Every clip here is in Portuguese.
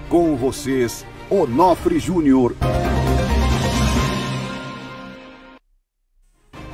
Com vocês, Onofre Júnior.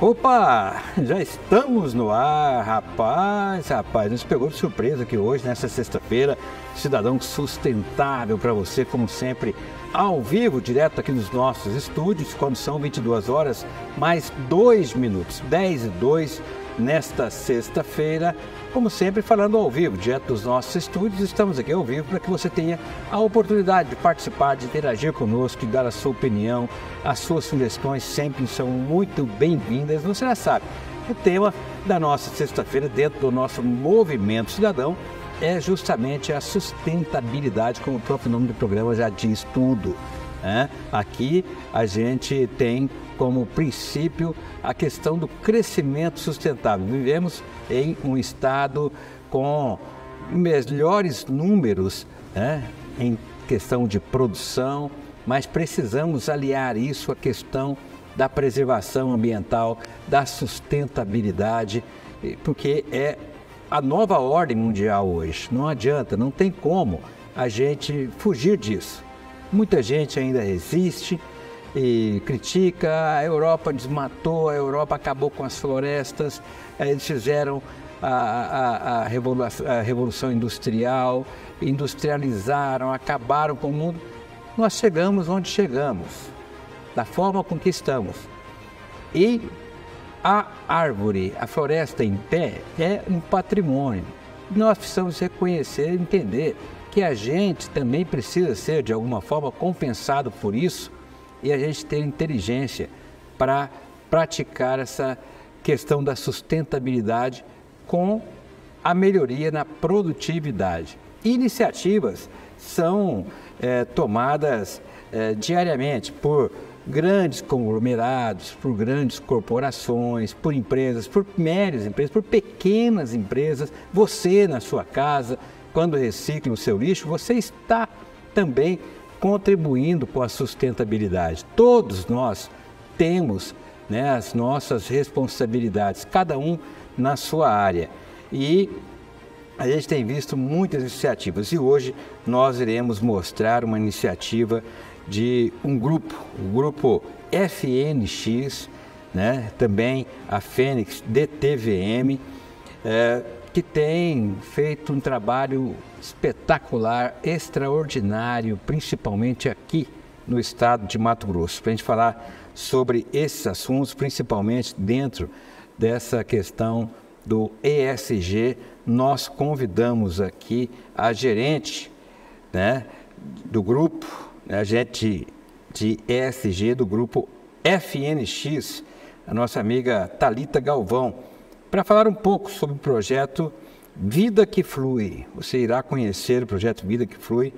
Opa, já estamos no ar, rapaz, nos pegou de surpresa aqui hoje, nessa sexta-feira, Cidadão Sustentável para você, como sempre, ao vivo, direto aqui nos nossos estúdios, quando são 22 horas, mais 2 minutos, 10 e 2, nesta sexta-feira, como sempre, falando ao vivo, direto dos nossos estúdios, estamos aqui ao vivo para que você tenha a oportunidade de participar, de interagir conosco, de dar a sua opinião, as suas sugestões sempre são muito bem-vindas. Você já sabe, o tema da nossa sexta-feira, dentro do nosso Movimento Cidadão, é justamente a sustentabilidade, como o próprio nome do programa já diz tudo, né? Aqui a gente tem como princípio a questão do crescimento sustentável. Vivemos em um estado com melhores números, né, em questão de produção, mas precisamos aliar isso à questão da preservação ambiental, da sustentabilidade, porque é a nova ordem mundial hoje. Não adianta, não tem como a gente fugir disso. Muita gente ainda resiste e critica, a Europa desmatou, a Europa acabou com as florestas, eles fizeram a Revolução Industrial, industrializaram, acabaram com o mundo. Nós chegamos onde chegamos, da forma com que estamos. E a árvore, a floresta em pé é um patrimônio. Nós precisamos reconhecer e entender que a gente também precisa ser, de alguma forma, compensado por isso, e a gente ter inteligência para praticar essa questão da sustentabilidade com a melhoria na produtividade. Iniciativas são tomadas diariamente por grandes conglomerados, por grandes corporações, por empresas, por médias empresas, por pequenas empresas. Você na sua casa, quando recicla o seu lixo, você está também contribuindo com a sustentabilidade. Todos nós temos, né, as nossas responsabilidades, cada um na sua área. E a gente tem visto muitas iniciativas e hoje nós iremos mostrar uma iniciativa de um grupo, o grupo FNX, né, também a Fênix DTVM, que tem feito um trabalho espetacular, extraordinário, principalmente aqui no estado de Mato Grosso. Para a gente falar sobre esses assuntos, principalmente dentro dessa questão do ESG, nós convidamos aqui a gerente, né, do grupo, a gerente de ESG do grupo FNX, a nossa amiga Thalita Galvão, para falar um pouco sobre o projeto Vida que Flui. Você irá conhecer o projeto Vida que Flui,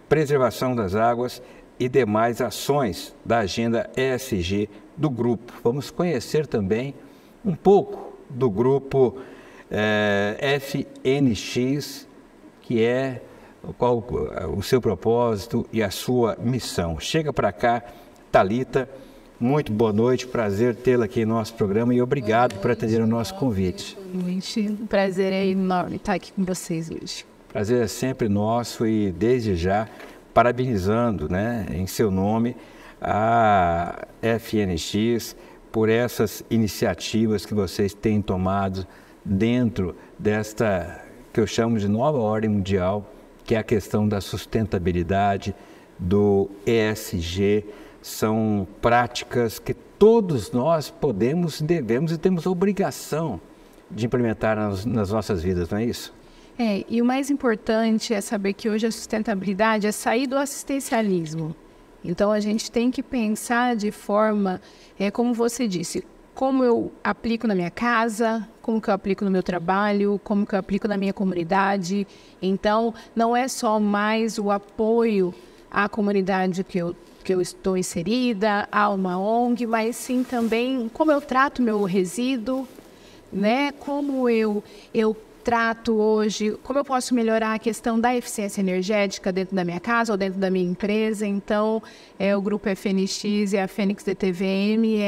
preservação das águas e demais ações da agenda ESG do grupo. Vamos conhecer também um pouco do grupo FNX, que é qual o seu propósito e a sua missão. Chega para cá, Thalita. Muito boa noite, prazer tê-la aqui no nosso programa e obrigado por atender o nosso convite. Boa noite, o prazer é enorme estar aqui com vocês hoje. Prazer é sempre nosso e desde já parabenizando, né, em seu nome a FNX por essas iniciativas que vocês têm tomado dentro desta que eu chamo de nova ordem mundial, que é a questão da sustentabilidade, do ESG. São práticas que todos nós podemos, devemos e temos a obrigação de implementar nas nossas vidas, não é isso? E o mais importante é saber que hoje a sustentabilidade é sair do assistencialismo. Então a gente tem que pensar de forma, como você disse, como eu aplico na minha casa, como que eu aplico no meu trabalho, como que eu aplico na minha comunidade. Então não é só mais o apoio à comunidade que eu estou inserida, a uma ONG, mas sim também como eu trato meu resíduo, né? Como eu trato hoje, como eu posso melhorar a questão da eficiência energética dentro da minha casa ou dentro da minha empresa. Então, o grupo FNX e a Fênix DTVM,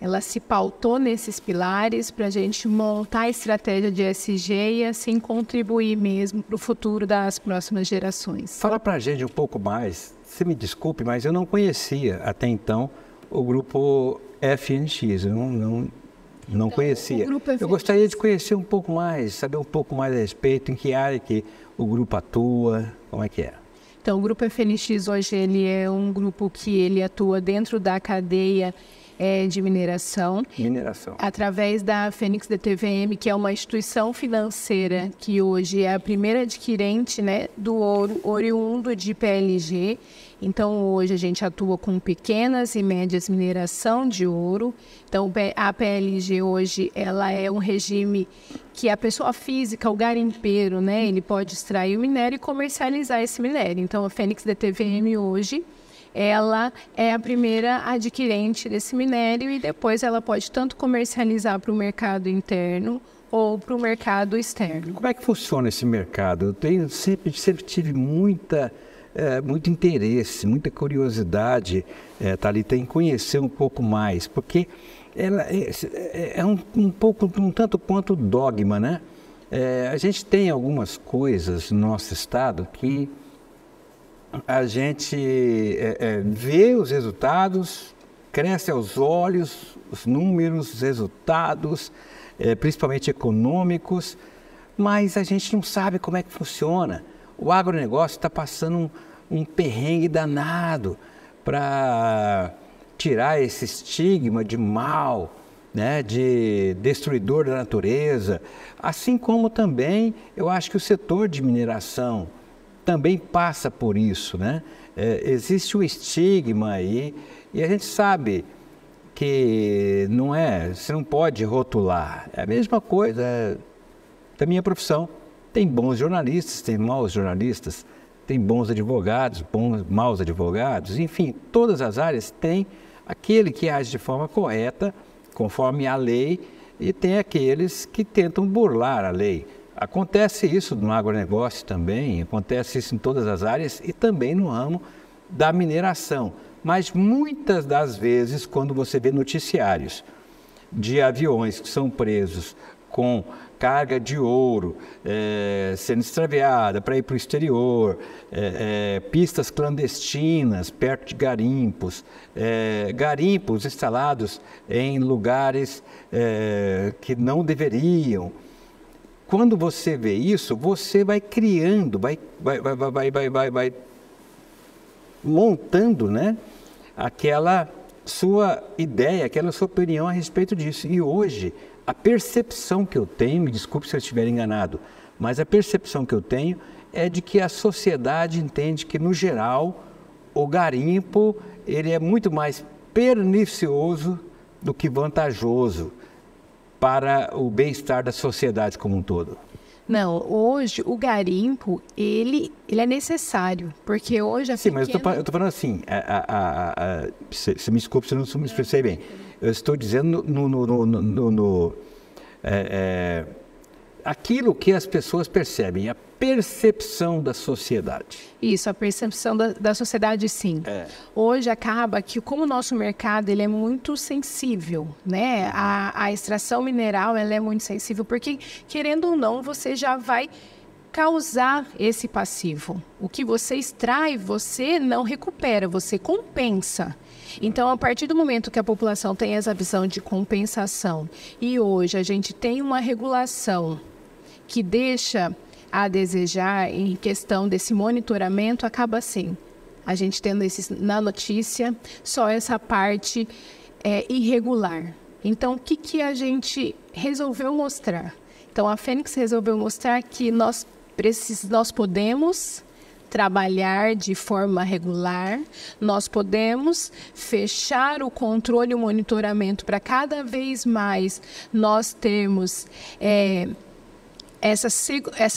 ela se pautou nesses pilares para a gente montar a estratégia de ESG e assim contribuir mesmo para o futuro das próximas gerações. Fala para a gente um pouco mais, você me desculpe, mas eu não conhecia até então o grupo FNX, eu não conhecia. Eu gostaria de conhecer um pouco mais, saber um pouco mais a respeito, em que área que o grupo atua, como é que é? Então, o Grupo FNX hoje ele é um grupo que ele atua dentro da cadeia de mineração, através da Fênix DTVM, que é uma instituição financeira que hoje é a primeira adquirente, né, do ouro oriundo de PLG. Então, hoje a gente atua com pequenas e médias mineração de ouro. Então, a PLG hoje ela é um regime que a pessoa física, o garimpeiro, né, ele pode extrair o minério e comercializar esse minério. Então, a Fênix DTVM hoje ela é a primeira adquirente desse minério e depois ela pode tanto comercializar para o mercado interno ou para o mercado externo. Como é que funciona esse mercado? Eu sempre tive muito interesse, muita curiosidade, Thalita, em conhecer um pouco mais, porque ela é um tanto quanto dogma, né? A gente tem algumas coisas no nosso estado que a gente vê os resultados, cresce aos olhos, os números, os resultados, principalmente econômicos, mas a gente não sabe como é que funciona. O agronegócio está passando um perrengue danado para tirar esse estigma de mal, né, de destruidor da natureza, assim como também eu acho que o setor de mineração também passa por isso, né? Existe o estigma aí e a gente sabe que você não pode rotular. É a mesma coisa da minha profissão. Tem bons jornalistas, tem maus jornalistas, tem bons advogados, maus advogados, enfim, todas as áreas têm aquele que age de forma correta, conforme a lei, e tem aqueles que tentam burlar a lei. Acontece isso no agronegócio também, acontece isso em todas as áreas e também no ramo da mineração. Mas muitas das vezes, quando você vê noticiários de aviões que são presos com carga de ouro sendo extraviada para ir para o exterior, pistas clandestinas perto de garimpos, garimpos instalados em lugares que não deveriam. Quando você vê isso, você vai criando, vai montando, né, aquela sua ideia, aquela sua opinião a respeito disso. E hoje, a percepção que eu tenho, me desculpe se eu estiver enganado, mas a percepção que eu tenho é de que a sociedade entende que, no geral, o garimpo ele é muito mais pernicioso do que vantajoso para o bem-estar da sociedade como um todo. Não, hoje o garimpo, ele é necessário, porque hoje a Sim, mas eu estou falando assim, se me desculpe se eu não me expressei bem, eu estou dizendo aquilo que as pessoas percebem, a percepção da sociedade. Isso, a percepção da sociedade, sim. Hoje acaba que, como o nosso mercado ele é muito sensível, né? A extração mineral ela é muito sensível, porque, querendo ou não, você já vai causar esse passivo. O que você extrai, você não recupera, você compensa. Então, a partir do momento que a população tem essa visão de compensação e hoje a gente tem uma regulação que deixa a desejar em questão desse monitoramento, acaba assim, a gente tendo na notícia só essa parte irregular. Então, o que a gente resolveu mostrar? Então, a Fênix resolveu mostrar que nós podemos trabalhar de forma regular, nós podemos fechar o controle e o monitoramento para cada vez mais nós termos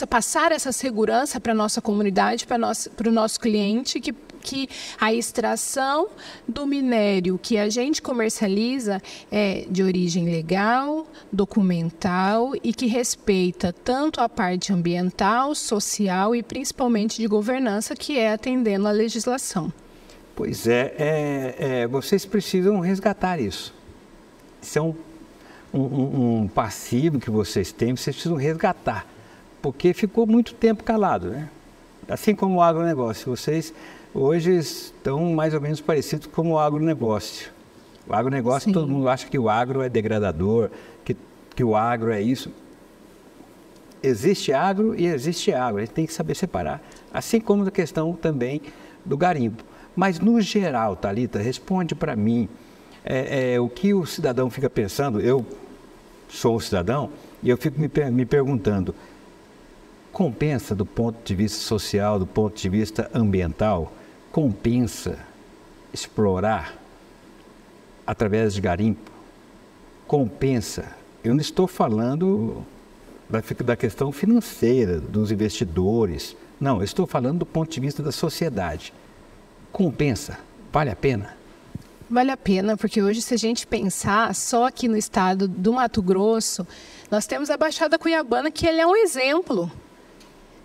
passar essa segurança para a nossa comunidade, para o nosso cliente, que a extração do minério que a gente comercializa é de origem legal, documental e que respeita tanto a parte ambiental, social e principalmente de governança, que é atendendo à legislação. Pois vocês precisam resgatar isso. Isso é um passivo que vocês têm, vocês precisam resgatar, porque ficou muito tempo calado, né? Assim como o agronegócio, vocês hoje estão mais ou menos parecidos com o agronegócio. O agronegócio, sim, todo mundo acha que o agro é degradador, que o agro é isso. Existe agro e existe agro, a gente tem que saber separar. Assim como a questão também do garimpo. Mas no geral, Thalita, responde para mim, o que o cidadão fica pensando, eu sou o cidadão, e eu fico me perguntando, compensa do ponto de vista social, do ponto de vista ambiental, compensa explorar através de garimpo? Compensa? Eu não estou falando da questão financeira, dos investidores, não, eu estou falando do ponto de vista da sociedade. Compensa? Vale a pena? Vale a pena, porque hoje, se a gente pensar só aqui no estado do Mato Grosso, nós temos a Baixada Cuiabana, que ele é um exemplo,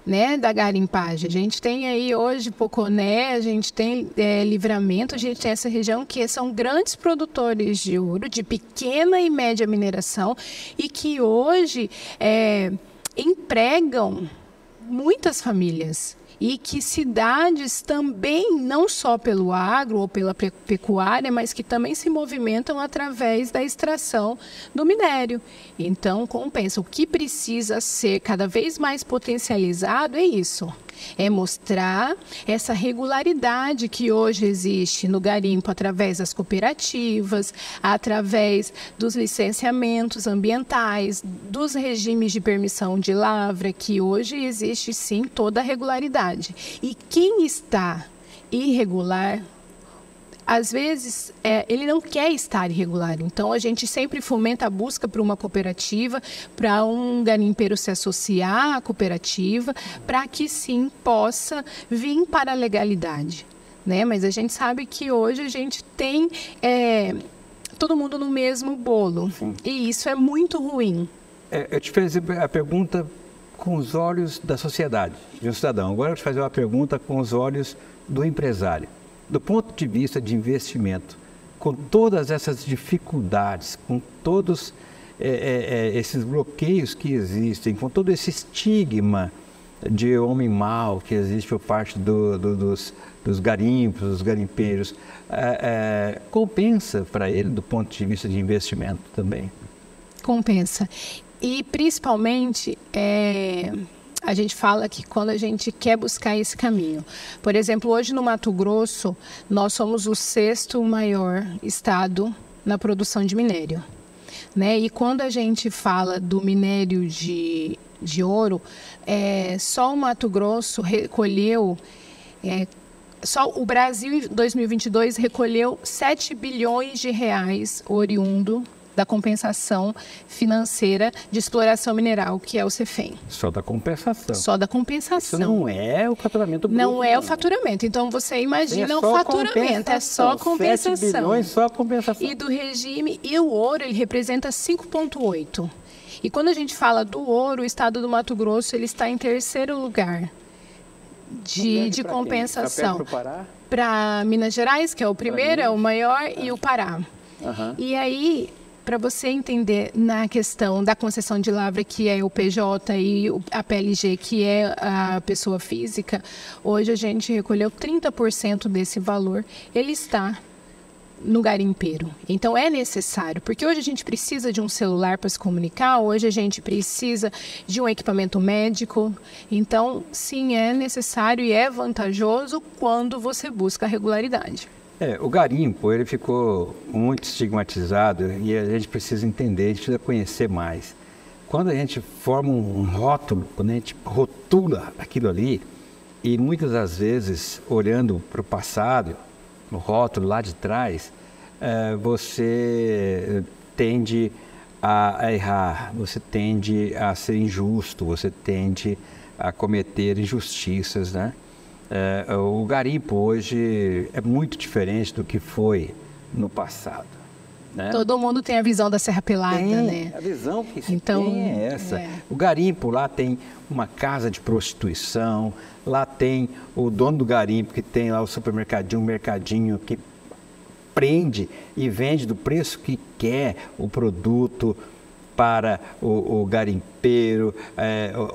né, da garimpagem. A gente tem aí hoje Poconé, a gente tem Livramento, a gente tem essa região que são grandes produtores de ouro, de pequena e média mineração, e que hoje empregam muitas famílias. E que cidades também, não só pelo agro ou pela pecuária, mas que também se movimentam através da extração do minério. Então, compensa. O que precisa ser cada vez mais potencializado é isso. É mostrar essa regularidade que hoje existe no garimpo através das cooperativas, através dos licenciamentos ambientais, dos regimes de permissão de lavra, que hoje existe sim toda a regularidade. E quem está irregular, às vezes, ele não quer estar irregular. Então, a gente sempre fomenta a busca por uma cooperativa, para um garimpeiro se associar à cooperativa, para que sim possa vir para a legalidade, né? Mas a gente sabe que hoje a gente tem todo mundo no mesmo bolo. Sim. E isso é muito ruim. Eu te fiz a pergunta com os olhos da sociedade, de um cidadão. Agora eu vou te fazer uma pergunta com os olhos do empresário. Do ponto de vista de investimento, com todas essas dificuldades, com todos esses bloqueios que existem, com todo esse estigma de homem mau que existe por parte dos garimpos, dos garimpeiros, compensa para ele do ponto de vista de investimento também? Compensa. E principalmente a gente fala que quando a gente quer buscar esse caminho. Por exemplo, hoje no Mato Grosso, nós somos o 6º maior estado na produção de minério, né? E quando a gente fala do minério de ouro, só o Mato Grosso recolheu, só o Brasil em 2022 recolheu 7 bilhões de reais oriundo da compensação financeira de exploração mineral, que é o CEFEM. Só da compensação. Só da compensação. Isso não é o faturamento bruto. Não é o faturamento. Então, você imagina o faturamento. É só compensação. 7 bilhões, só compensação. E do regime, e o ouro, ele representa 5,8. E quando a gente fala do ouro, o estado do Mato Grosso, ele está em 3º lugar de compensação. Para Minas Gerais, que é o primeiro, é o maior, e o Pará. Uhum. E aí, para você entender na questão da concessão de lavra, que é o PJ, e a PLG, que é a pessoa física, hoje a gente recolheu 30% desse valor, ele está no garimpeiro. Então é necessário, porque hoje a gente precisa de um celular para se comunicar, hoje a gente precisa de um equipamento médico. Então, sim, é necessário e é vantajoso quando você busca a regularidade. O garimpo, ele ficou muito estigmatizado e a gente precisa entender, a gente precisa conhecer mais. Quando a gente forma um rótulo, quando a gente rotula aquilo ali, e muitas das vezes, olhando para o passado, no rótulo lá de trás, você tende a errar, você tende a ser injusto, você tende a cometer injustiças, né? O garimpo hoje é muito diferente do que foi no passado, né? Todo mundo tem a visão da Serra Pelada, né? A visão que se tem é essa. O garimpo, lá tem uma casa de prostituição, lá tem o dono do garimpo que tem lá o supermercadinho, o mercadinho que prende e vende do preço que quer o produto para o garimpeiro,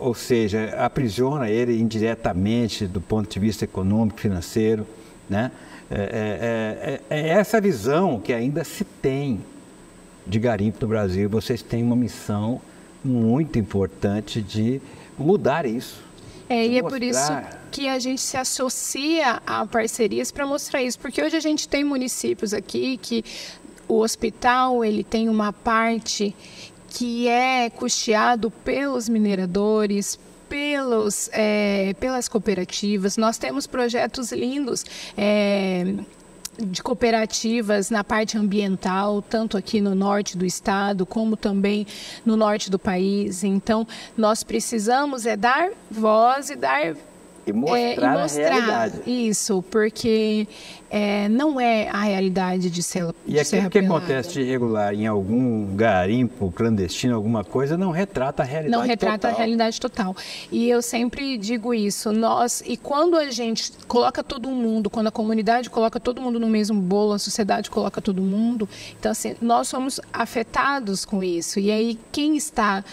ou seja, aprisiona ele indiretamente do ponto de vista econômico, financeiro, né? É essa visão que ainda se tem de garimpo no Brasil. Vocês têm uma missão muito importante de mudar isso. E é por isso que a gente se associa a parcerias para mostrar isso, porque hoje a gente tem municípios aqui que o hospital ele tem uma parte que é custeado pelos mineradores, pelas cooperativas. Nós temos projetos lindos de cooperativas na parte ambiental, tanto aqui no norte do estado, como também no norte do país. Então, nós precisamos dar voz e dar... E mostrar a realidade. Isso, porque não é a realidade de Serra Pelada. E aquilo que acontece de irregular em algum garimpo clandestino, alguma coisa, não retrata a realidade total. Não retrata a realidade total. E eu sempre digo isso, e quando a gente coloca todo mundo, quando a comunidade coloca todo mundo no mesmo bolo, a sociedade coloca todo mundo, então assim, nós somos afetados com isso. E aí quem está...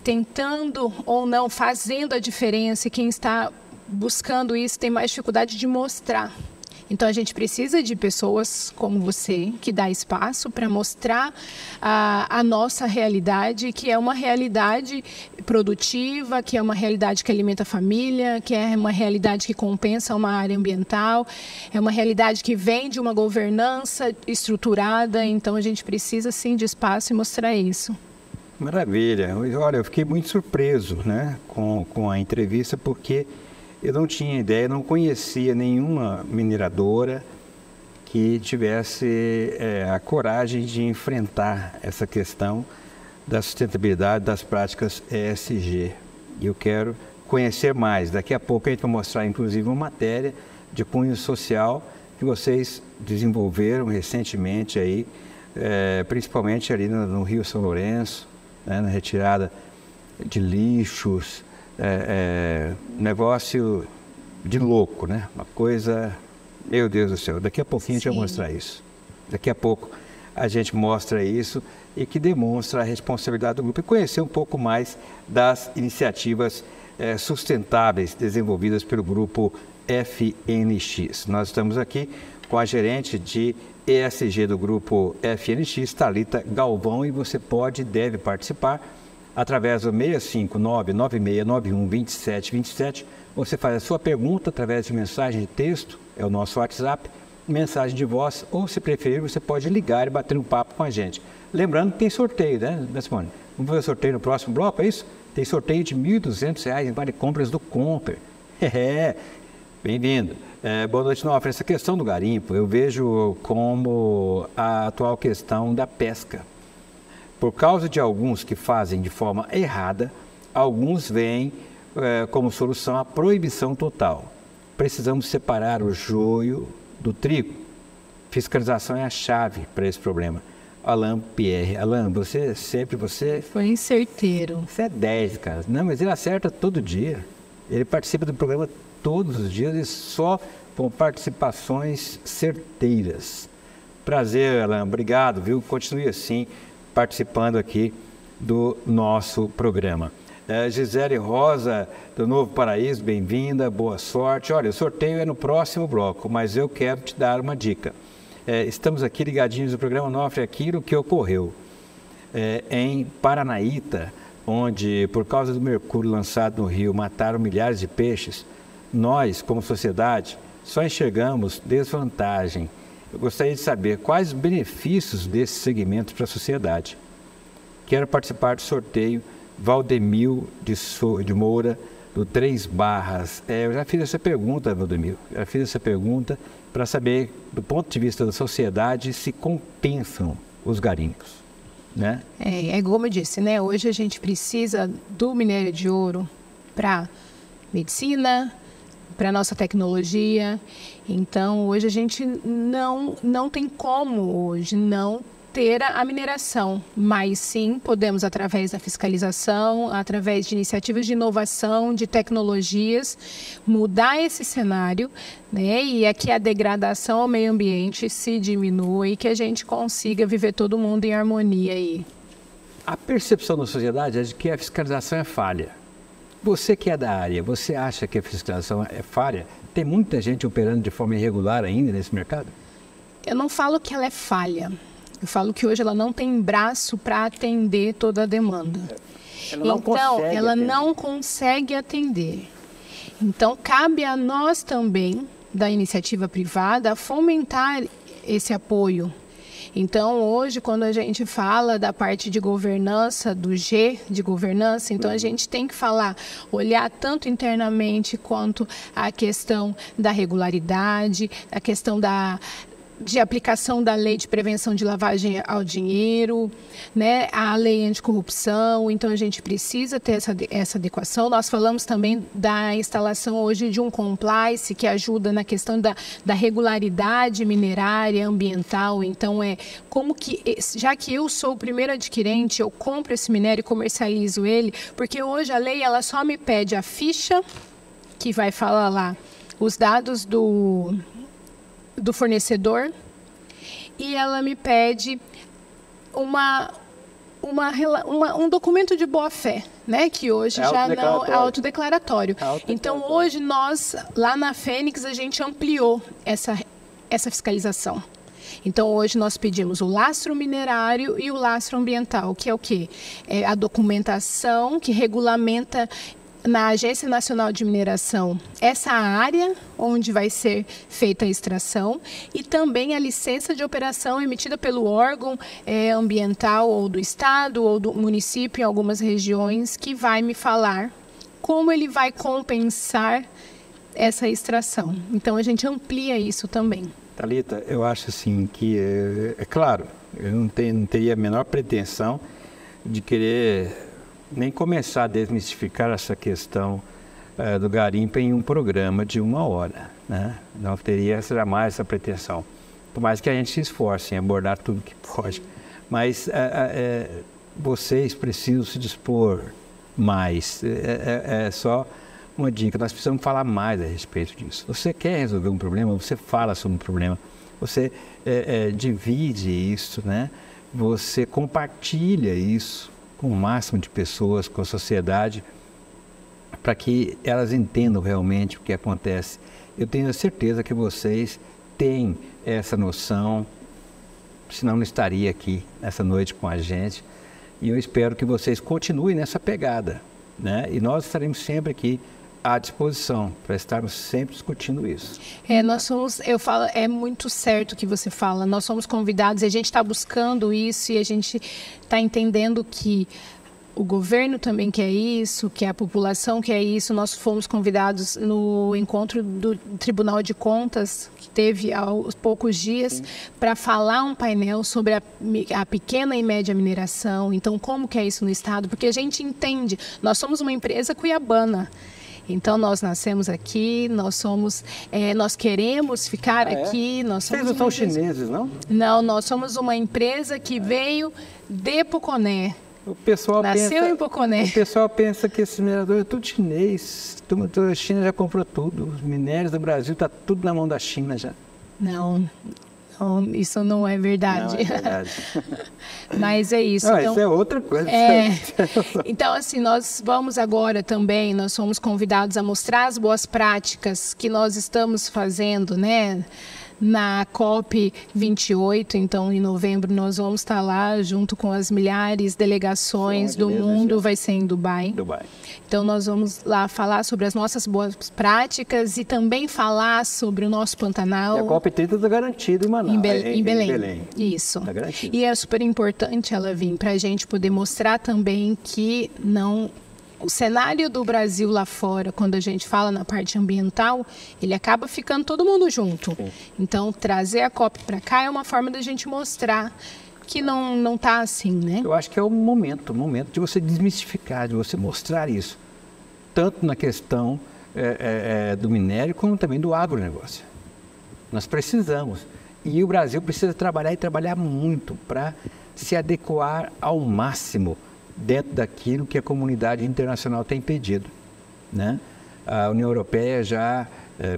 tentando ou não, fazendo a diferença, e quem está buscando isso tem mais dificuldade de mostrar. Então a gente precisa de pessoas como você, que dá espaço para mostrar a nossa realidade, que é uma realidade produtiva, que é uma realidade que alimenta a família, que é uma realidade que compensa uma área ambiental, é uma realidade que vem de uma governança estruturada. Então a gente precisa sim de espaço e mostrar isso. Maravilha. Olha, eu fiquei muito surpreso, né, com a entrevista, porque eu não tinha ideia, não conhecia nenhuma mineradora que tivesse a coragem de enfrentar essa questão da sustentabilidade das práticas ESG. E eu quero conhecer mais. Daqui a pouco a gente vai mostrar, inclusive, uma matéria de cunho social que vocês desenvolveram recentemente aí, principalmente ali no Rio São Lourenço, na retirada de lixos, negócio de louco, né? Uma coisa, meu Deus do céu, daqui a pouquinho a gente vai mostrar isso. Daqui a pouco a gente mostra isso e que demonstra a responsabilidade do grupo e conhecer um pouco mais das iniciativas sustentáveis desenvolvidas pelo grupo FNX. Nós estamos aqui com a gerente de ESG do grupo FNX, Thalita Galvão, e você pode e deve participar através do 659-9691-2727. Você faz a sua pergunta através de mensagem de texto, é o nosso WhatsApp, mensagem de voz, ou se preferir, você pode ligar e bater um papo com a gente. Lembrando que tem sorteio, né, Simone? Vamos fazer sorteio no próximo bloco, é isso? Tem sorteio de R$ 1.200 em vale compras do Comper. Bem-vindo. Boa noite, Nofre. Essa questão do garimpo eu vejo como a atual questão da pesca. Por causa de alguns que fazem de forma errada, alguns veem como solução a proibição total. Precisamos separar o joio do trigo. Fiscalização é a chave para esse problema. Alain Pierre. Alain, você... Foi certeiro. Você é 10, cara. Não, mas ele acerta todo dia. Ele participa do programa todos os dias e só com participações certeiras. Prazer, Alain. Obrigado, viu? Continue assim, participando aqui do nosso programa. Gisele Rosa, do Novo Paraíso, bem-vinda, boa sorte. Olha, o sorteio é no próximo bloco, mas eu quero te dar uma dica. Estamos aqui ligadinhos no programa Nofre aquilo que ocorreu em Paranaíta, onde, por causa do mercúrio lançado no rio, mataram milhares de peixes. Nós, como sociedade, só enxergamos desvantagem. Eu gostaria de saber quais os benefícios desse segmento para a sociedade. Quero participar do sorteio Valdemil de Moura, do 3 Barras. Eu já fiz essa pergunta, Valdemil, para saber, do ponto de vista da sociedade, se compensam os garimpos, né? Como eu disse, né? Hoje a gente precisa do minério de ouro para medicina, para a nossa tecnologia. Então, hoje a gente não tem como hoje não manter a mineração, mas sim podemos, através da fiscalização, através de iniciativas de inovação, de tecnologias, mudar esse cenário, né? E que a degradação ao meio ambiente se diminua e que a gente consiga viver todo mundo em harmonia aí. A percepção da sociedade é de que a fiscalização é falha. Você que é da área, você acha que a fiscalização é falha? Tem muita gente operando de forma irregular ainda nesse mercado? Eu não falo que ela é falha. Eu falo que hoje ela não tem braço para atender toda a demanda. Ela não consegue atender. Então, cabe a nós também, da iniciativa privada, fomentar esse apoio. Então, hoje, quando a gente fala da parte de governança, do G de governança, então a gente tem que olhar tanto internamente quanto a questão da regularidade, a questão de aplicação da lei de prevenção de lavagem ao dinheiro, né, a lei anticorrupção. Então a gente precisa ter essa adequação. Nós falamos também da instalação hoje de um compliance que ajuda na questão da regularidade minerária, ambiental. Então como que, já que eu sou o primeiro adquirente, eu compro esse minério e comercializo ele, porque hoje a lei ela só me pede a ficha, que vai falar lá os dados do fornecedor, e ela me pede um documento de boa-fé, né? Que hoje já não é autodeclaratório. Então, hoje nós, lá na Fênix, a gente ampliou essa fiscalização. Então, hoje nós pedimos o lastro minerário e o lastro ambiental, que é o quê? É a documentação que regulamenta na Agência Nacional de Mineração essa área onde vai ser feita a extração, e também a licença de operação emitida pelo órgão ambiental ou do estado ou do município em algumas regiões, que vai me falar como ele vai compensar essa extração. Então a gente amplia isso também. Thalita, eu acho assim que, é claro, eu não teria a menor pretensão de querer nem começar a desmistificar essa questão do garimpo em um programa de 1 hora, né? Não teria jamais essa pretensão, por mais que a gente se esforce em abordar tudo que pode. Mas vocês precisam se dispor mais, é só uma dica, nós precisamos falar mais a respeito disso. Você quer resolver um problema, você fala sobre um problema, você divide isso, né? Você compartilha isso com o máximo de pessoas, com a sociedade, para que elas entendam realmente o que acontece. Eu tenho a certeza que vocês têm essa noção, senão não estaria aqui essa noite com a gente. E eu espero que vocês continuem nessa pegada, né? E nós estaremos sempre aqui à disposição para estarmos sempre discutindo isso. É muito certo o que você fala, nós somos convidados, a gente está buscando isso e a gente está entendendo que o governo também quer isso, que a população quer isso. Nós fomos convidados no encontro do Tribunal de Contas, que teve há poucos dias, para falar um painel sobre a pequena e média mineração. Então, como que é isso no estado? Porque a gente entende, nós somos uma empresa cuiabana. Então, nós nascemos aqui, nós queremos ficar aqui. Vocês não são chineses, não? Não, nós somos uma empresa que veio de Poconé. Nasceu em Poconé. O pessoal pensa que esse minerador é tudo chinês. A China já comprou tudo. Os minérios do Brasil estão tudo na mão da China já. Não, isso não é verdade. Não é verdade. Mas é isso. Não, então, isso é outra coisa. Então, assim, nós vamos agora também, nós somos convidados a mostrar as boas práticas que nós estamos fazendo, né? Na COP28, então em novembro nós vamos estar lá junto com as milhares de delegações do mundo, vai ser em Dubai. Então nós vamos lá falar sobre as nossas boas práticas e também falar sobre o nosso Pantanal. E a COP30 está garantida em Manaus. Em Belém. Isso. Tá garantido. E é super importante ela vir para a gente poder mostrar também que o cenário do Brasil lá fora, quando a gente fala na parte ambiental, ele acaba ficando todo mundo junto. Sim. Então, trazer a COP para cá é uma forma da gente mostrar que não está assim, né? Eu acho que é o momento de você desmistificar, de você mostrar isso. Tanto na questão do minério, como também do agronegócio. Nós precisamos. E o Brasil precisa trabalhar e trabalhar muito para se adequar ao máximo dentro daquilo que a comunidade internacional tem pedido, né? A União Europeia já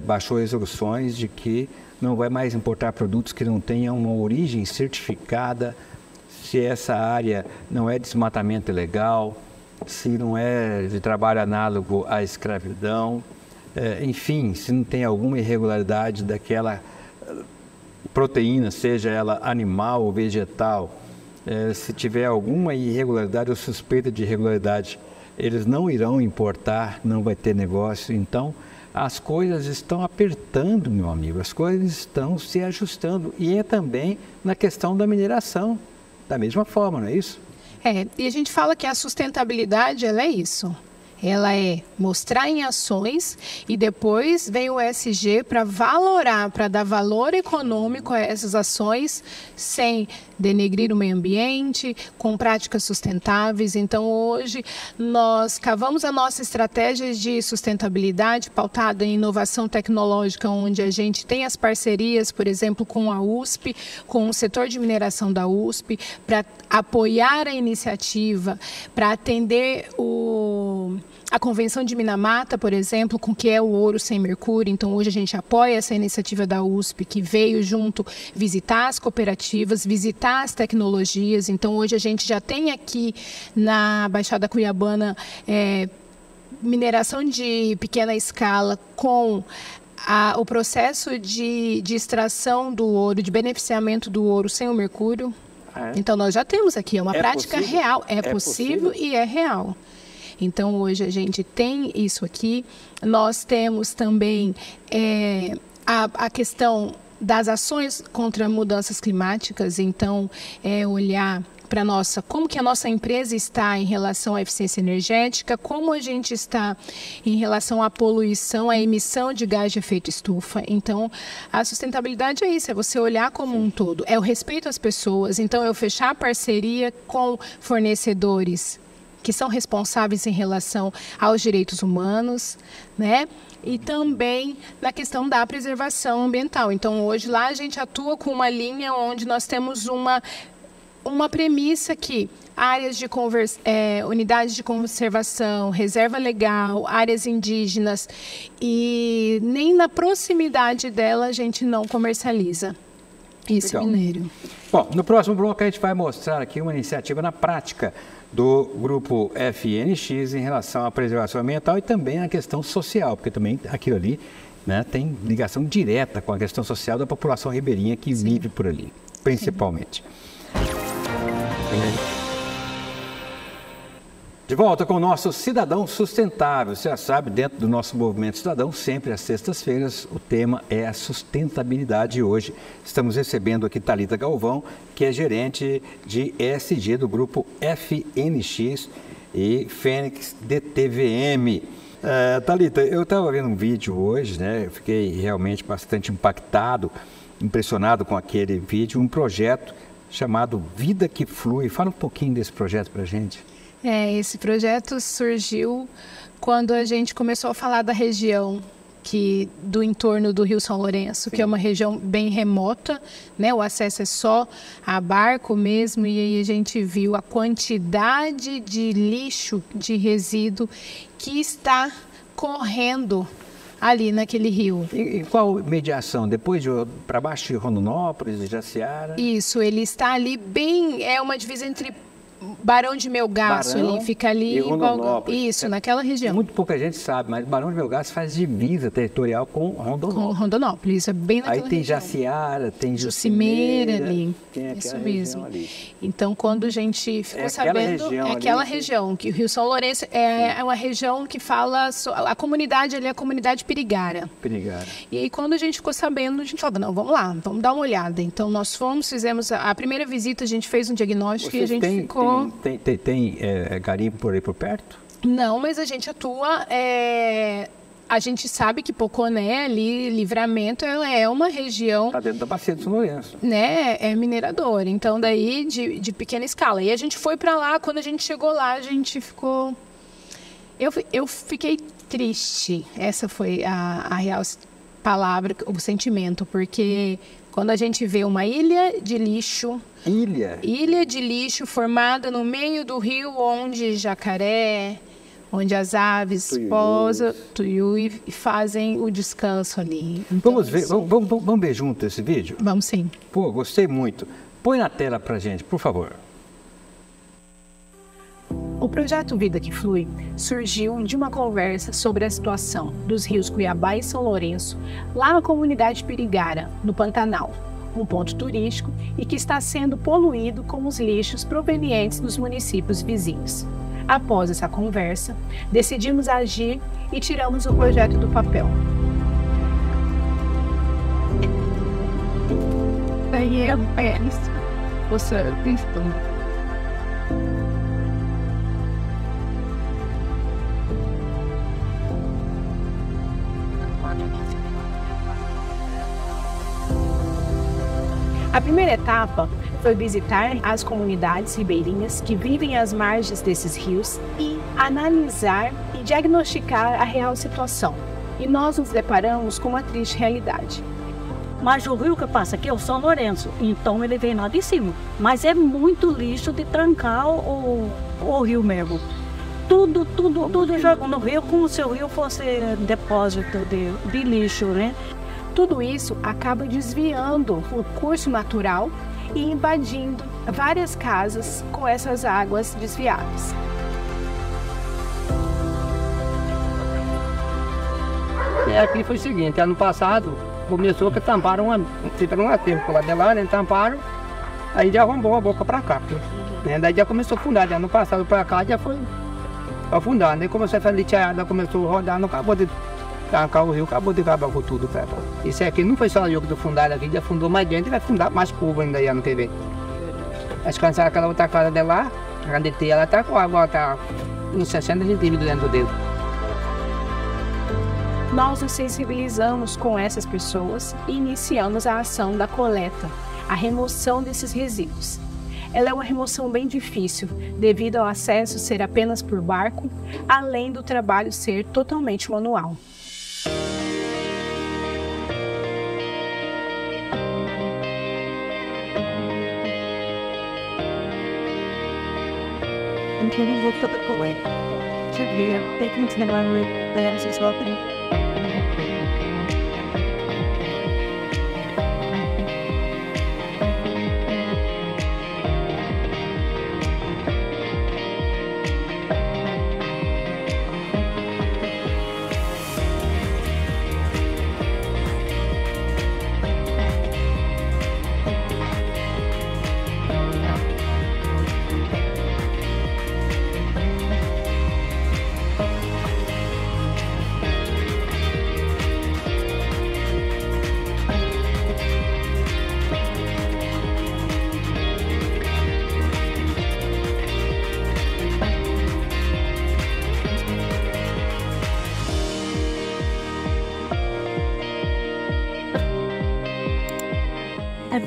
baixou resoluções de que não vai mais importar produtos que não tenham uma origem certificada, se essa área não é desmatamento ilegal, se não é de trabalho análogo à escravidão, enfim, se não tem alguma irregularidade daquela proteína, seja ela animal ou vegetal, se tiver alguma irregularidade ou suspeita de irregularidade, eles não irão importar, não vai ter negócio. Então, as coisas estão apertando, meu amigo, as coisas estão se ajustando. E é também na questão da mineração, da mesma forma, não é isso? E a gente fala que a sustentabilidade, ela é isso. Ela é mostrar em ações e depois vem o ESG para valorar, para dar valor econômico a essas ações sem denegrir o meio ambiente, com práticas sustentáveis. Então, hoje, nós cavamos a nossa estratégia de sustentabilidade pautada em inovação tecnológica, onde a gente tem as parcerias, por exemplo, com a USP, com o setor de mineração da USP, para apoiar a iniciativa, para atender a Convenção de Minamata, por exemplo, com que é o ouro sem mercúrio. Então, hoje a gente apoia essa iniciativa da USP, que veio junto visitar as cooperativas, visitar as tecnologias. Então, hoje a gente já tem aqui na Baixada Cuiabana mineração de pequena escala com o processo de extração do ouro, de beneficiamento do ouro sem o mercúrio. Então, nós já temos aqui, é uma prática possível? real. É possível e é real. Então, hoje a gente tem isso aqui. Nós temos também a questão das ações contra mudanças climáticas. Então, olhar para como que a nossa empresa está em relação à eficiência energética, como a gente está em relação à poluição, à emissão de gás de efeito estufa. Então, a sustentabilidade é isso, é você olhar como um todo, é o respeito às pessoas. Então, eu fechar parceria com fornecedores que são responsáveis em relação aos direitos humanos, né? E também na questão da preservação ambiental. Então, hoje lá a gente atua com uma linha onde nós temos uma premissa que áreas de unidades de conservação, reserva legal, áreas indígenas, e nem na proximidade dela a gente não comercializa esse minério. Bom, no próximo bloco a gente vai mostrar aqui uma iniciativa na prática do grupo FNX em relação à preservação ambiental e também a questão social, porque também aquilo ali, né, tem ligação direta com a questão social da população ribeirinha que vive por ali, principalmente. De volta com o nosso Cidadão Sustentável. Você já sabe, dentro do nosso movimento cidadão, sempre às sextas-feiras, o tema é a sustentabilidade. E hoje estamos recebendo aqui Thalita Galvão, que é gerente de ESG do grupo FNX e Fênix DTVM. Thalita, eu estava vendo um vídeo hoje, né? Eu fiquei realmente bastante impactado, impressionado com aquele vídeo, um projeto chamado Vida que Flui. Fala um pouquinho desse projeto para a gente. Esse projeto surgiu quando a gente começou a falar da região do entorno do Rio São Lourenço, que é uma região bem remota, né? O acesso é só a barco mesmo, e aí a gente viu a quantidade de lixo, de resíduo que está correndo ali naquele rio. E qual mediação? Depois para baixo de Rondonópolis, de Jaciara? Isso, ele está ali bem, é uma divisa entre Barão de Melgaço, ali, fica ali, isso, naquela região. Muito pouca gente sabe, mas Barão de Melgaço faz divisa territorial com Rondonópolis. Com Rondonópolis, isso é bem naquela região. Aí tem Jaciara, tem Jucimeira ali, tem isso aquela mesmo. Ali. Então, quando a gente ficou sabendo, é aquela região, que o Rio São Lourenço é uma região que fala, a comunidade ali é a comunidade Pirigara. E aí, quando a gente ficou sabendo, a gente falou, não, vamos lá, vamos dar uma olhada. Então, nós fizemos a primeira visita, a gente fez um diagnóstico e a gente ficou... Tem garimpo por aí por perto? Não, mas a gente atua... A gente sabe que Poconé, ali, Livramento, ela é uma região... Está dentro da bacia do São Lourenço. Né, é mineradora, então daí de pequena escala. E a gente foi para lá, quando a gente chegou lá, a gente ficou... Eu fiquei triste, essa foi a real palavra, o sentimento, porque Quando a gente vê uma ilha de lixo... Ilha de lixo formada no meio do rio, onde jacaré, onde as aves posam, tuiú, e fazem o descanso ali. Então, vamos ver, vamos ver junto esse vídeo? Vamos sim. Pô, gostei muito. Põe na tela pra gente, por favor. O projeto Vida que Flui surgiu de uma conversa sobre a situação dos rios Cuiabá e São Lourenço, lá na comunidade Pirigara, no Pantanal, um ponto turístico e que está sendo poluído com os lixos provenientes dos municípios vizinhos. Após essa conversa, decidimos agir e tiramos o projeto do papel. A primeira etapa foi visitar as comunidades ribeirinhas que vivem às margens desses rios e analisar e diagnosticar a real situação. E nós nos deparamos com uma triste realidade. Mas o rio que passa aqui é o São Lourenço, então ele vem lá de cima. Mas é muito lixo de trancar o rio mesmo. Tudo joga no rio como se o rio fosse depósito de lixo, né? Tudo isso acaba desviando o curso natural e invadindo várias casas com essas águas desviadas. Aqui foi o seguinte, ano passado começou que tamparam fizeram um aterro por lá de lá, né? Tamparam, aí já arrombou a boca para cá. Né? Daí já começou a afundar, ano passado para cá já foi afundando. Aí começou a fazer liteada, começou a rodar, não acabou de tancar o rio, acabou de acabar com tudo. Tá? Isso aqui não foi só o jogo do fundar aqui, já afundou mais dentro e vai afundar mais curva ainda aí ano que vem. Acho que aquela outra casa de lá, a DT, ela tá com água, tá uns 60 centímetros dentro dele. Nós nos sensibilizamos com essas pessoas e iniciamos a ação da coleta, a remoção desses resíduos. Ela é uma remoção bem difícil, devido ao acesso ser apenas por barco, além do trabalho ser totalmente manual.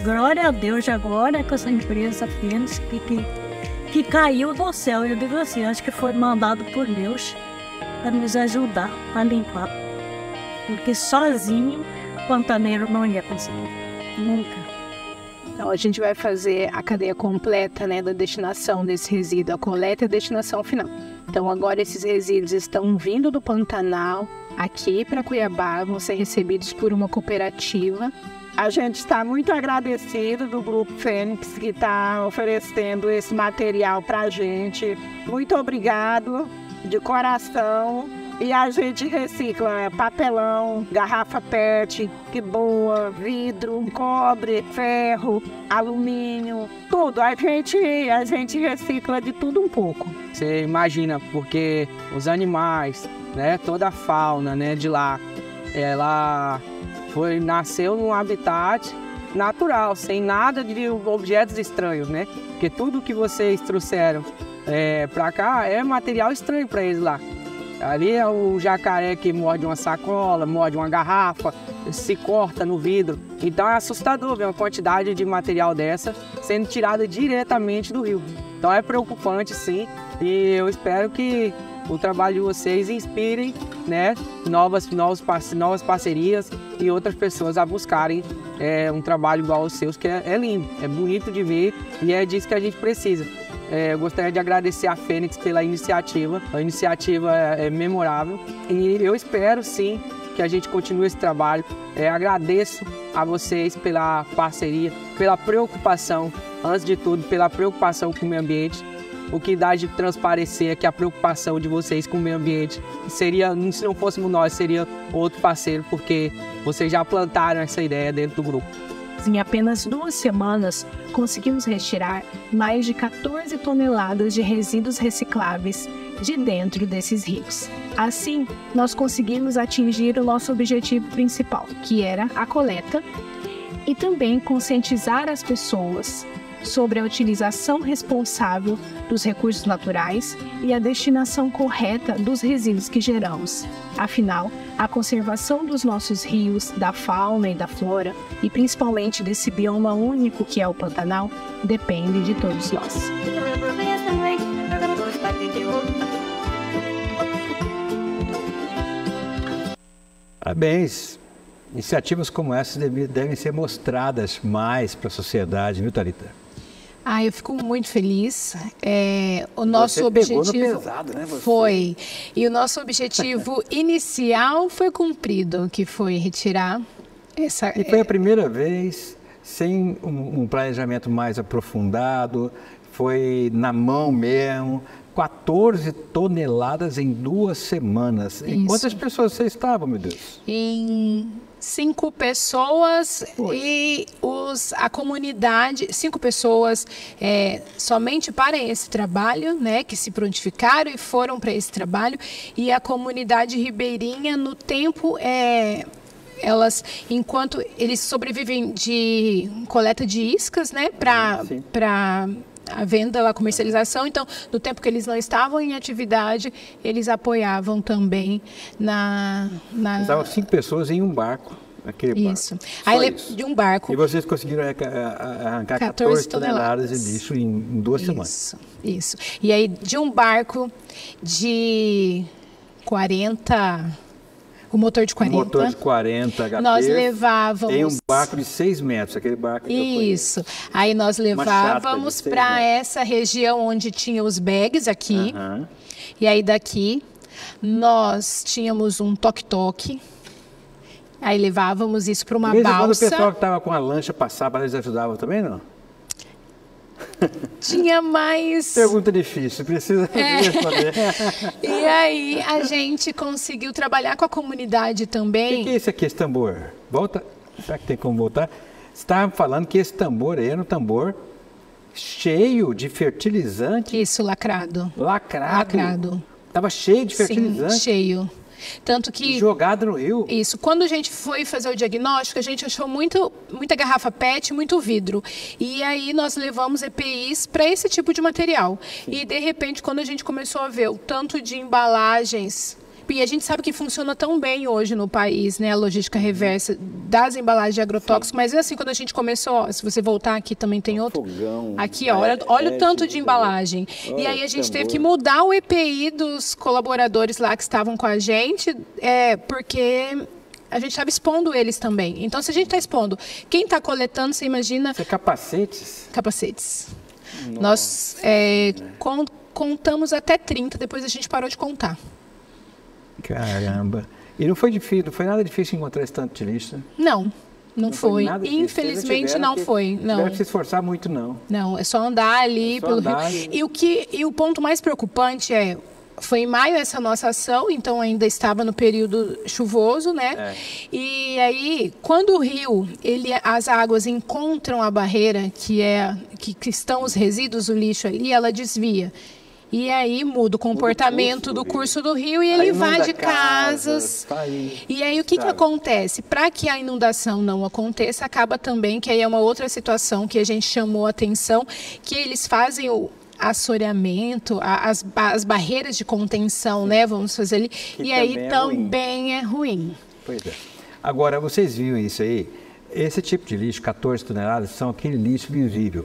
Glória a Deus agora com essa empresa Fênix que caiu do céu. Eu digo assim, acho que foi mandado por Deus para nos ajudar a limpar. Porque sozinho o pantaneiro não ia conseguir, nunca. Então a gente vai fazer a cadeia completa, né, da destinação desse resíduo, a coleta e a destinação final. Então agora esses resíduos estão vindo do Pantanal aqui para Cuiabá, vão ser recebidos por uma cooperativa. A gente está muito agradecido do Grupo Fênix que está oferecendo esse material para a gente. Muito obrigado, de coração. E a gente recicla papelão, garrafa PET, que boa, vidro, cobre, ferro, alumínio, tudo. A gente recicla de tudo um pouco. Você imagina, porque os animais, né, toda a fauna, né, de lá, ela nasceu num habitat natural, sem nada de objetos estranhos, né? Porque tudo que vocês trouxeram para cá é material estranho para eles lá. Ali é o jacaré que morde uma sacola, morde uma garrafa, se corta no vidro. Então é assustador ver uma quantidade de material dessa sendo tirada diretamente do rio. Então é preocupante, sim, e eu espero que o trabalho de vocês inspire né, novas parcerias e outras pessoas a buscarem um trabalho igual aos seus, que é lindo, é bonito de ver e é disso que a gente precisa. Eu gostaria de agradecer a Fênix pela iniciativa. A iniciativa é memorável e eu espero sim que a gente continue esse trabalho. Agradeço a vocês pela parceria, pela preocupação, antes de tudo, pela preocupação com o meio ambiente. O que dá de transparecer é que a preocupação de vocês com o meio ambiente seria, se não fôssemos nós, seria outro parceiro, porque vocês já plantaram essa ideia dentro do grupo. Em apenas 2 semanas, conseguimos retirar mais de 14 toneladas de resíduos recicláveis de dentro desses rios. Assim, nós conseguimos atingir o nosso objetivo principal, que era a coleta, e também conscientizar as pessoas sobre a utilização responsável dos recursos naturais e a destinação correta dos resíduos que geramos. Afinal, a conservação dos nossos rios, da fauna e da flora, e principalmente desse bioma único que é o Pantanal, depende de todos nós. Parabéns! Iniciativas como essas devem ser mostradas mais para a sociedade, viu, Thalita? Eu fico muito feliz. O nosso objetivo pegou no pesado, né? Foi. E o nosso objetivo inicial foi cumprido, que foi retirar essa. E foi a primeira vez sem um planejamento mais aprofundado, foi na mão mesmo. 14 toneladas em 2 semanas. Em quantas pessoas vocês estavam, meu Deus? Em 5 pessoas. Poxa. E a comunidade, 5 pessoas somente para esse trabalho, né, que se prontificaram e foram para esse trabalho. E a comunidade ribeirinha, no tempo, elas, enquanto eles sobrevivem de coleta de iscas, né, para a venda, a comercialização. Então, no tempo que eles não estavam em atividade, eles apoiavam também Estavam 5 pessoas em um barco. Isso. Aí, de um barco. E vocês conseguiram arrancar 14 toneladas de lixo em 2 semanas. Isso. E aí, de um barco de 40... O motor de 40. O motor de 40 HP. Nós levávamos... Em um barco de 6 metros, aquele barco que Isso. Aí nós levávamos para essa região onde tinha os bags aqui. E aí daqui nós tínhamos um toque-toque. Aí levávamos isso para uma balsa. Quando o pessoal que estava com a lancha passava, eles ajudavam também, não? Tinha mais... Pergunta difícil, precisa responder. E aí a gente conseguiu trabalhar com a comunidade também. O que é esse aqui, esse tambor? Volta, será que tem como voltar? Você estava falando que esse tambor aí era um tambor cheio de fertilizante. Isso, lacrado. Lacrado. Estava cheio de fertilizante. Sim, cheio. Tanto que... Jogado no rio. Isso. Quando a gente foi fazer o diagnóstico, a gente achou muita garrafa PET, muito vidro. E aí nós levamos EPIs para esse tipo de material. Sim. E de repente, quando a gente começou a ver o tanto de embalagens... E a gente sabe que funciona tão bem hoje no país, né, a logística reversa das embalagens de agrotóxicos, sim. Mas assim, quando a gente começou, se você voltar aqui também tem outro. Fogão, aqui, ó, olha o tanto de embalagem. E aí a gente teve que mudar o EPI dos colaboradores lá que estavam com a gente, porque a gente estava expondo eles também. Então, se a gente está expondo, quem está coletando, você imagina... Isso é capacetes? Capacetes. Nós contamos até 30, depois a gente parou de contar. Caramba. E não foi difícil, não foi nada difícil encontrar esse tanto de lixo? Não foi. Infelizmente não foi. Não tiveram que se esforçar muito, não. Não, é só andar ali pelo rio. E o ponto mais preocupante foi em maio essa nossa ação, então ainda estava no período chuvoso, né? E aí, quando o rio, as águas encontram a barreira, que estão os resíduos, o lixo ali, ela desvia. E aí muda o comportamento do curso do rio e ele invade casas. E aí o que acontece? Para que a inundação não aconteça, acaba também, que aí é uma outra situação que a gente chamou a atenção, que eles fazem o assoreamento, as barreiras de contenção, né? Vamos fazer ali. E aí também é ruim. Pois é. Agora, vocês viram isso aí? Esse tipo de lixo, 14 toneladas, são aquele lixo visível.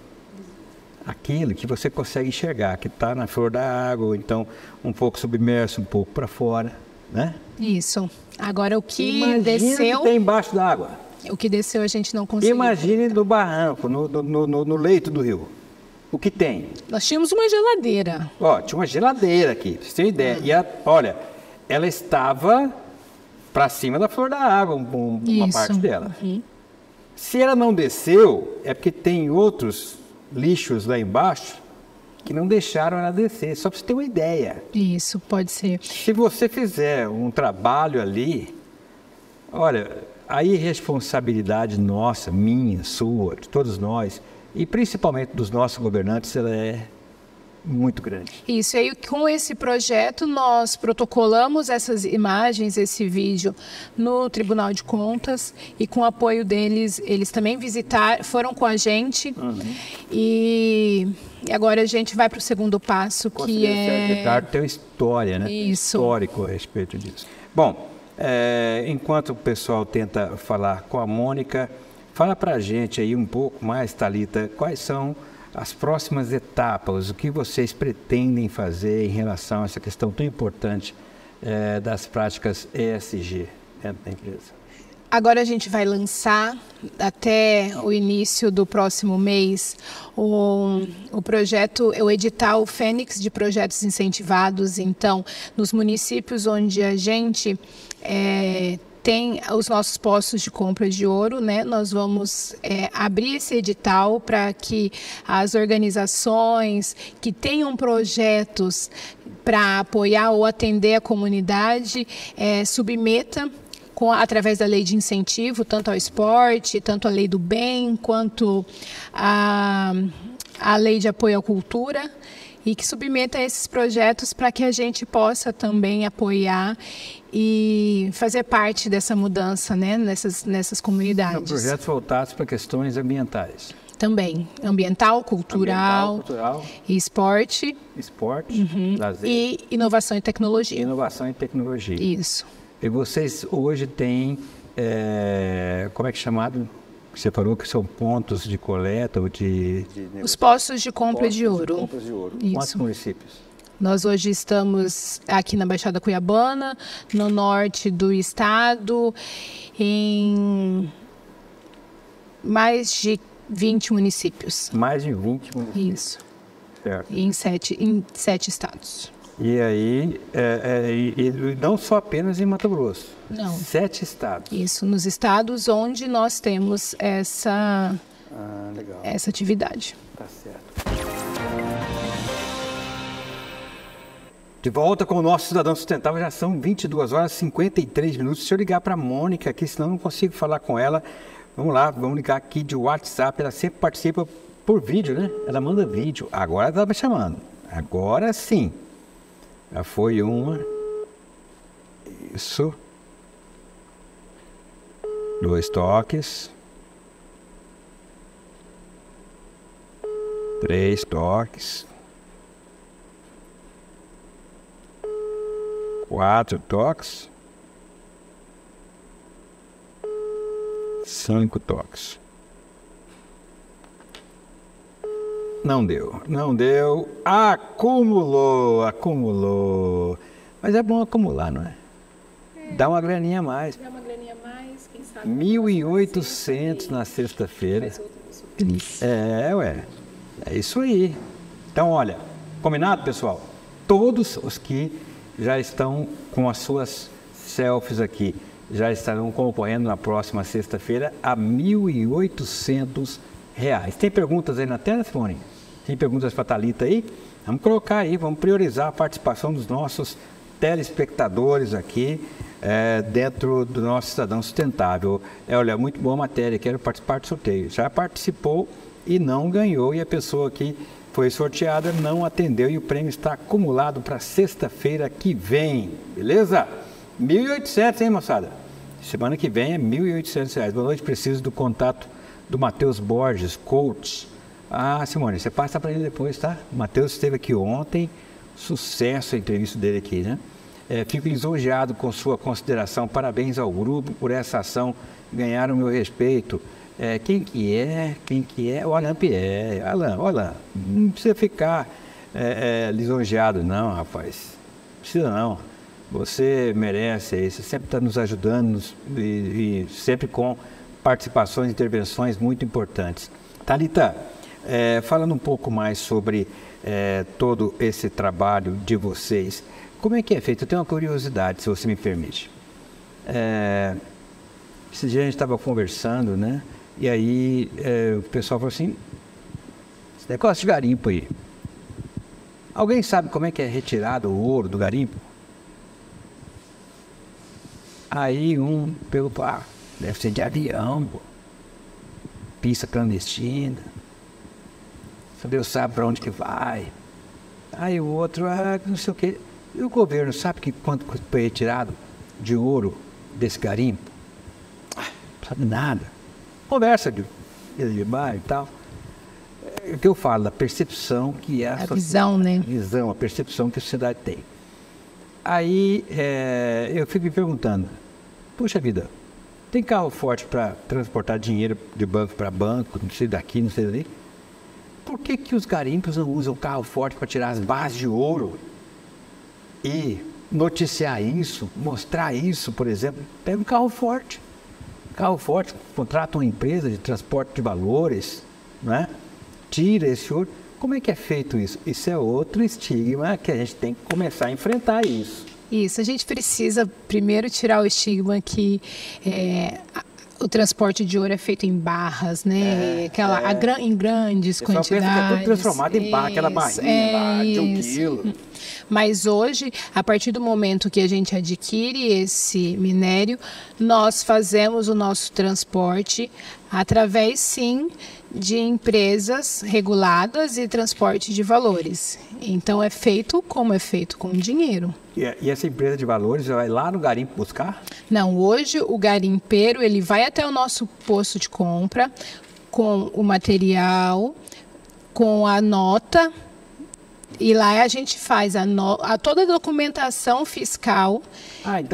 Aquilo que você consegue enxergar, que está na flor da água, ou então um pouco submerso, um pouco para fora. né? Isso. Agora o que Imagina desceu, que tem embaixo da água. o que desceu a gente não conseguiu. Imagine no barranco, no leito do rio. O que tem? Nós tínhamos uma geladeira. Ó, tinha uma geladeira aqui, pra você ter ideia. E olha, ela estava para cima da flor da água, uma parte dela. Se ela não desceu, é porque tem outros lixos lá embaixo que não deixaram ela descer, só para você ter uma ideia. Isso, pode ser. Se você fizer um trabalho ali, olha, a irresponsabilidade nossa, minha, sua, de todos nós, e principalmente dos nossos governantes, ela é muito grande. Isso, e aí com esse projeto nós protocolamos essas imagens, esse vídeo no Tribunal de Contas e com o apoio deles, eles também foram com a gente e agora a gente vai para o segundo passo, que é... Tem uma história, né? Isso. Histórico a respeito disso. Bom, enquanto o pessoal tenta falar com a Mônica, fala para a gente aí um pouco mais, Thalita, quais são as próximas etapas, o que vocês pretendem fazer em relação a essa questão tão importante das práticas ESG dentro da empresa? Agora a gente vai lançar, até o início do próximo mês, o projeto, o edital Fênix de projetos incentivados. Então, nos municípios onde a gente tem os nossos postos de compra de ouro, né? Nós vamos abrir esse edital para que as organizações que tenham projetos para apoiar ou atender a comunidade submeta através da lei de incentivo, tanto ao esporte, tanto a lei do bem, quanto a lei de apoio à cultura, e que submeta esses projetos para que a gente possa também apoiar e fazer parte dessa mudança, né, nessas comunidades. São projetos voltados para questões ambientais. Também, ambiental, cultural, e esporte, lazer. E inovação e tecnologia. Inovação e tecnologia. Isso. E vocês hoje têm, como é que é chamado? Você falou que são pontos de coleta ou de os postos de compra de ouro. Isso. Quantos municípios? Nós hoje estamos aqui na Baixada Cuiabana, no norte do estado, em mais de 20 municípios. Mais de 20 municípios. Isso. Certo. Em sete estados. E aí, e não só apenas em Mato Grosso. Não. 7 estados. Isso, nos estados onde nós temos essa atividade. Tá certo. De volta com o nosso Cidadão Sustentável, já são 22 horas e 53 minutos. Se eu ligar para a Mônica aqui, senão eu não consigo falar com ela. Vamos lá, vamos ligar aqui de WhatsApp. Ela sempre participa por vídeo, né? Ela manda vídeo. Agora ela está me chamando. Agora sim. Já foi uma. Isso. 2 toques. 3 toques. 4 toques. 5 toques. Não deu, não deu. Acumulou. Mas é bom acumular, não é? Dá uma graninha a mais. Dá uma graninha a mais, quem sabe. 1.800 na sexta-feira. É isso aí. Então, olha, combinado, pessoal? Todos os que já estão com as suas selfies aqui já estarão concorrendo na próxima sexta-feira a R$ 1.800. Tem perguntas aí na tela, Simone? Tem perguntas para a Thalita aí? Vamos colocar aí, vamos priorizar a participação dos nossos telespectadores aqui dentro do nosso Cidadão Sustentável. Olha, muito boa matéria, quero participar do sorteio. Já participou e não ganhou, e a pessoa que foi sorteada não atendeu e o prêmio está acumulado para sexta-feira que vem, beleza? 1.800, hein, moçada? Semana que vem é R$ 1.800. Boa noite, preciso do contato do Matheus Borges, coach. Ah, Simone, você passa para ele depois, tá? O Matheus esteve aqui ontem, sucesso a entrevista dele aqui, né? Fico lisonjeado com sua consideração, parabéns ao grupo por essa ação, ganharam o meu respeito. Quem que é? O Alain Pierre. Alain, não precisa ficar lisonjeado não, rapaz. Não precisa não. Você merece, você sempre está nos ajudando e sempre com participações, intervenções muito importantes. Thalita, falando um pouco mais sobre todo esse trabalho de vocês, como é que é feito? Eu tenho uma curiosidade, se você me permite. Esse dia a gente estava conversando, né? E aí o pessoal falou assim, esse negócio de garimpo aí, alguém sabe como é que é retirado o ouro do garimpo? Aí um perguntou, deve ser de avião, pô. Pista clandestina. Só Deus sabe para onde que vai. Aí o outro, não sei o quê. E o governo sabe quanto foi retirado de ouro desse garimpo? Não sabe nada. Conversa de bar e tal. É o que eu falo, da percepção que é a visão, né? A percepção que a sociedade tem. Aí eu fico me perguntando, puxa vida, tem carro forte para transportar dinheiro de banco para banco, não sei daqui, não sei dali. Por que os garimpos não usam carro forte para tirar as bases de ouro? E noticiar isso, mostrar isso, por exemplo, pega um carro forte, contrata uma empresa de transporte de valores, né? Tira esse ouro. Como é que é feito isso? Isso é outro estigma que a gente tem que começar a enfrentar isso. Isso, a gente precisa primeiro tirar o estigma que o transporte de ouro é feito em barras, né? Em grandes quantidades. Pensa que é tudo transformado em barra, aquela barrinha lá de 1 quilo. Mas hoje, a partir do momento que a gente adquire esse minério, nós fazemos o nosso transporte através, sim, de empresas reguladas e transporte de valores. Então, é feito como é feito com dinheiro. E essa empresa de valores vai lá no garimpo buscar? Não, hoje o garimpeiro ele vai até o nosso posto de compra com o material, com a nota, e lá a gente faz toda a documentação fiscal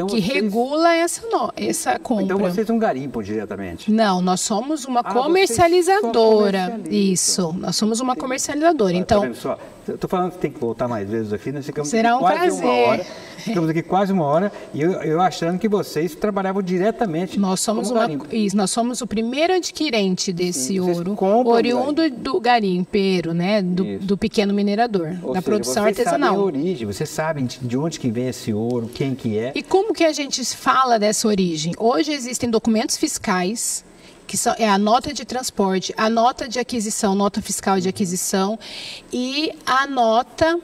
que regula essa compra. Então vocês não garimpam diretamente? Não, nós somos uma comercializadora. Isso, nós somos uma comercializadora. Então, tá vendo só? Eu estou falando que tem que voltar mais vezes aqui, nós ficamos será aqui quase uma hora. Ficamos aqui quase uma hora e eu achando que vocês trabalhavam diretamente. Nós somos nós somos o primeiro adquirente desse ouro, oriundo do garimpeiro, né? Do pequeno minerador, da produção artesanal. Vocês sabem a origem, vocês sabem de onde que vem esse ouro, quem que é. E como que a gente fala dessa origem? Hoje existem documentos fiscais, que é a nota de transporte, a nota de aquisição, nota fiscal de aquisição e a nota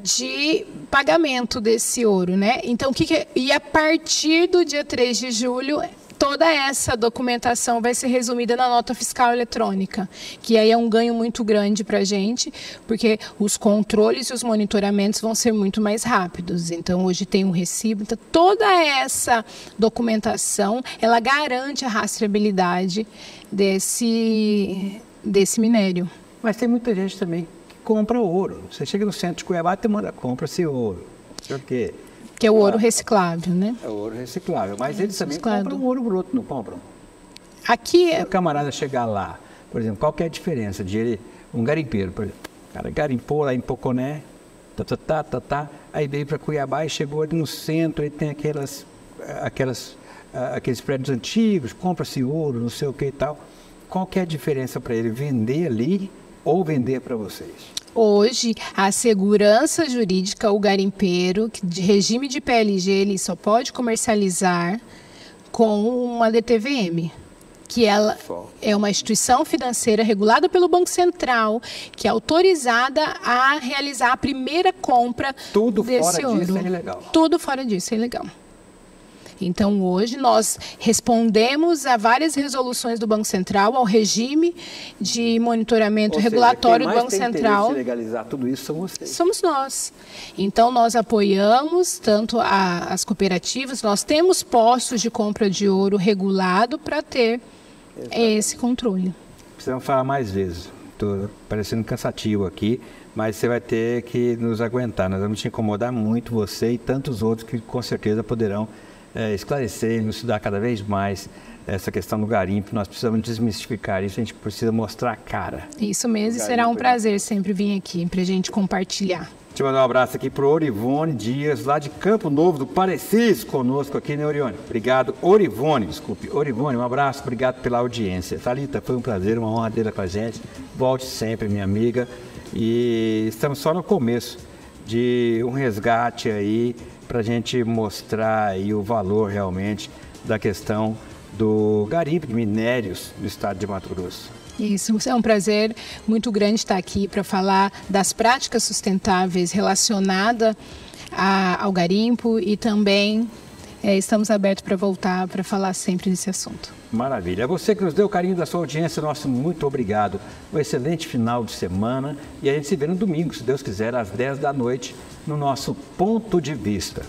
de pagamento desse ouro, né? Então, e a partir do dia 3 de julho, toda essa documentação vai ser resumida na nota fiscal eletrônica, que aí é um ganho muito grande para a gente, porque os controles e os monitoramentos vão ser muito mais rápidos. Então, hoje tem um recibo. Então, toda essa documentação, ela garante a rastreabilidade desse minério. Mas tem muita gente também que compra ouro. Você chega no centro de Cuiabá e te manda, compra-se ouro. Por quê? Que é o ouro reciclável, né? É o ouro reciclável. Mas eles também compram ouro bruto, não compram? Aqui Se o camarada chegar lá, por exemplo, qual que é a diferença de um garimpeiro, por exemplo? O cara garimpou lá em Poconé, aí veio para Cuiabá e chegou ali no centro, aí tem aqueles prédios antigos, compra-se ouro, não sei o que e tal. Qual que é a diferença para ele vender ali ou vender para vocês? Hoje, a segurança jurídica, o garimpeiro, de regime de PLG, ele só pode comercializar com uma DTVM, que ela é uma instituição financeira regulada pelo Banco Central, que é autorizada a realizar a primeira compra desse ouro. Tudo fora disso é ilegal. Tudo fora disso é ilegal. Então, hoje, nós respondemos a várias resoluções do Banco Central, ao regime de monitoramento regulatório do Banco Central. Quem mais tem interesse em legalizar tudo isso são vocês. Somos nós. Então, nós apoiamos tanto as cooperativas, nós temos postos de compra de ouro regulado para ter esse controle. Precisamos falar mais vezes. Estou parecendo cansativo aqui, mas você vai ter que nos aguentar. Nós vamos te incomodar muito, você e tantos outros que com certeza poderão esclarecer, nos estudar cada vez mais essa questão do garimpo. Nós precisamos desmistificar isso, a gente precisa mostrar a cara. Isso mesmo, será um prazer sempre vir aqui para a gente compartilhar. Deixa eu mandar um abraço aqui para o Orivone Dias, lá de Campo Novo, do Parecis, conosco aqui, né, Orione? Obrigado, Orivone, desculpe. Orivone, um abraço, obrigado pela audiência. Thalita, foi um prazer, uma honra dela com a gente. Volte sempre, minha amiga. E estamos só no começo de um resgate aí para a gente mostrar aí o valor realmente da questão do garimpo de minérios no estado de Mato Grosso. Isso, é um prazer muito grande estar aqui para falar das práticas sustentáveis relacionadas ao garimpo e também estamos abertos para voltar para falar sempre desse assunto. Maravilha. É você que nos deu o carinho da sua audiência, nosso muito obrigado. Um excelente final de semana e a gente se vê no domingo, se Deus quiser, às 10 da noite, no nosso Ponto de Vista.